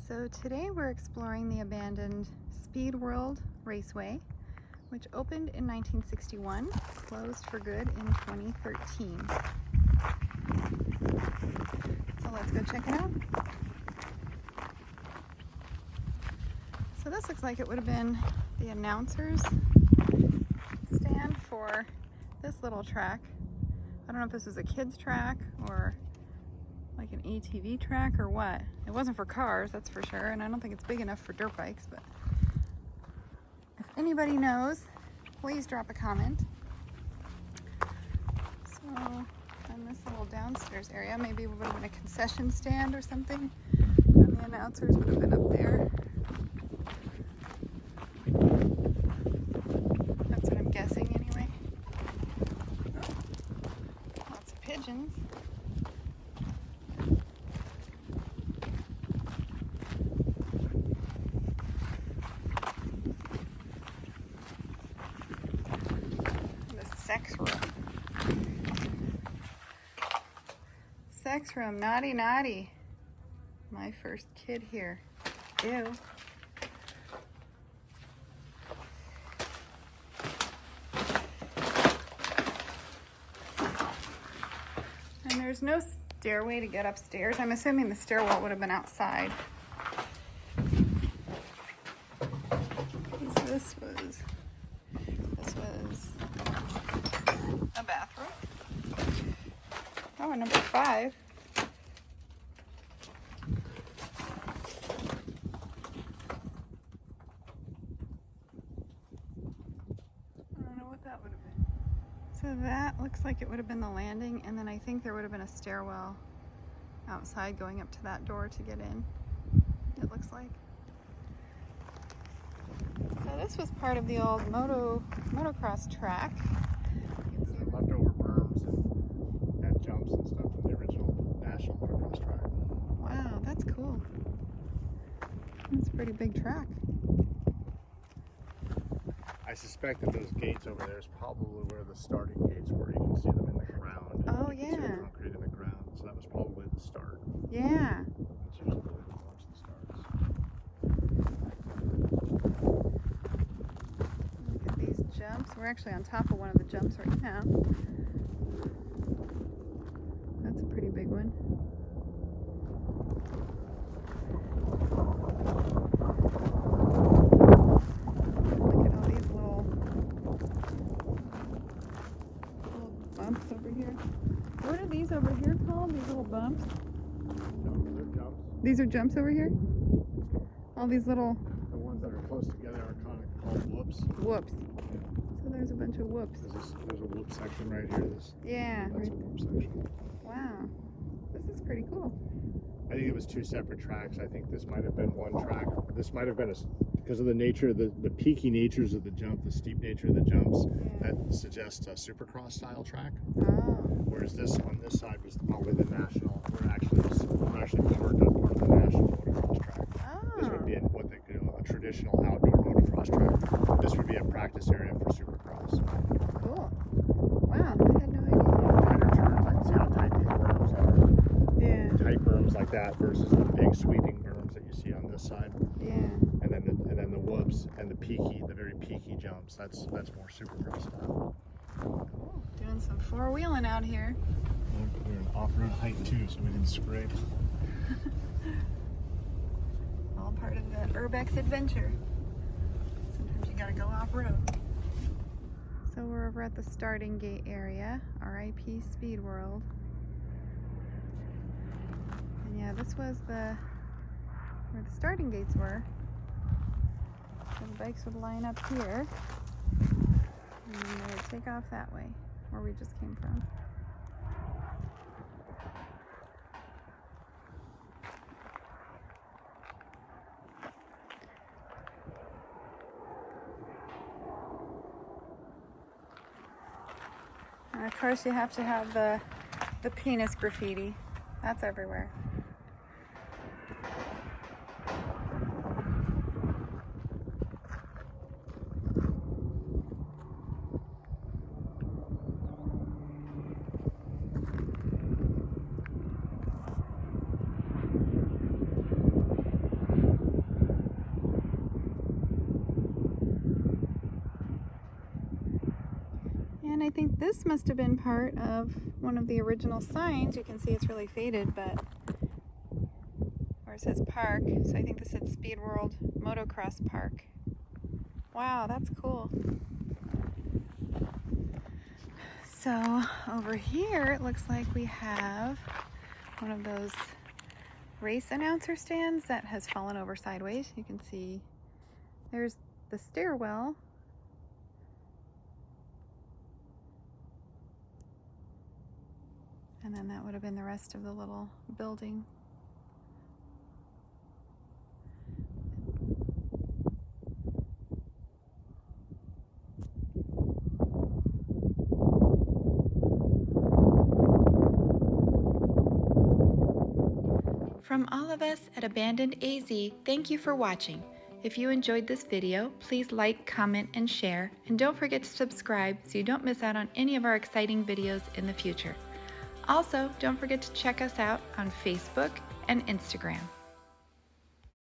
So today we're exploring the abandoned Speedworld Raceway, which opened in 1961, closed for good in 2013. So let's go check it out. So this looks like it would have been the announcer's stand for this little track. I don't know if this was a kid's track or like an ATV track or what. It wasn't for cars, that's for sure, and I don't think it's big enough for dirt bikes, but if anybody knows, please drop a comment. So, in this little downstairs area, maybe it would have been a concession stand or something, and the announcers would have been up there. That's what I'm guessing anyway. Oh, lots of pigeons. Sex room, naughty, naughty. My first kid here. Ew. And there's no stairway to get upstairs. I'm assuming the stairwell would have been outside. This was a bathroom. Oh, and number 5. I don't know what that would have been. So that looks like it would have been the landing, and then I think there would have been a stairwell outside going up to that door to get in, it looks like. So this was part of the old motocross track. Leftover berms and jumps and stuff from the original national motocross track. Wow, that's cool. That's a pretty big track. I suspect that those gates over there is probably where the starting gates were. You can see them in the ground. Oh, you can see yeah. the concrete in the ground. So that was probably the start. Yeah. That's usually where they launch the starts. Look at these jumps. We're actually on top of one of the jumps right now. That's a pretty big one. Look at all these little bumps over here. What are these over here called? These little bumps? Jumps. These are jumps over here? All these little... The ones that are close together are kind of called whoops. Whoops. So there's a bunch of whoops. There's a whoop section right here. Yeah. That's a whoop section. Wow. This is pretty cool. I think it was 2 separate tracks. I think this might have been one track. This might have been because of the nature of the peaky natures of the jump, the steep nature of the jumps, Yeah. that suggests a supercross style track. Oh. Whereas this on this side was probably the national. We're actually covered as part of the national motocross track. Oh. This would be what they could a traditional outdoor motocross track. This would be a practice area for supercross. Cool. Wow, I had no idea. Tighter turns. I can see how tight these berms are. Yeah. Tight berms like that versus the big sweeping berms that you see on this side. Yeah. And then the whoops and the very peaky jumps. That's more supercross style. Cool. Doing some 4-wheeling out here. We're in off-road height too, so we didn't scrape. All part of the Urbex adventure. Sometimes you gotta go off-road. So we're over at the starting gate area, RIP Speedworld. And yeah, this was where the starting gates were. So the bikes would line up here, and then they would take off that way, where we just came from. And of course you have to have the penis graffiti. That's everywhere. think this must have been part of one of the original signs. You can see it's really faded, but where it says park. So I think this is Speedworld Motocross Park. Wow, that's cool. So over here, it looks like we have one of those race announcer stands that has fallen over sideways. You can see there's the stairwell. And then that would have been the rest of the little building. From all of us at Abandoned AZ, thank you for watching. If you enjoyed this video, please like, comment, and share, and don't forget to subscribe so you don't miss out on any of our exciting videos in the future. Also, don't forget to check us out on Facebook and Instagram.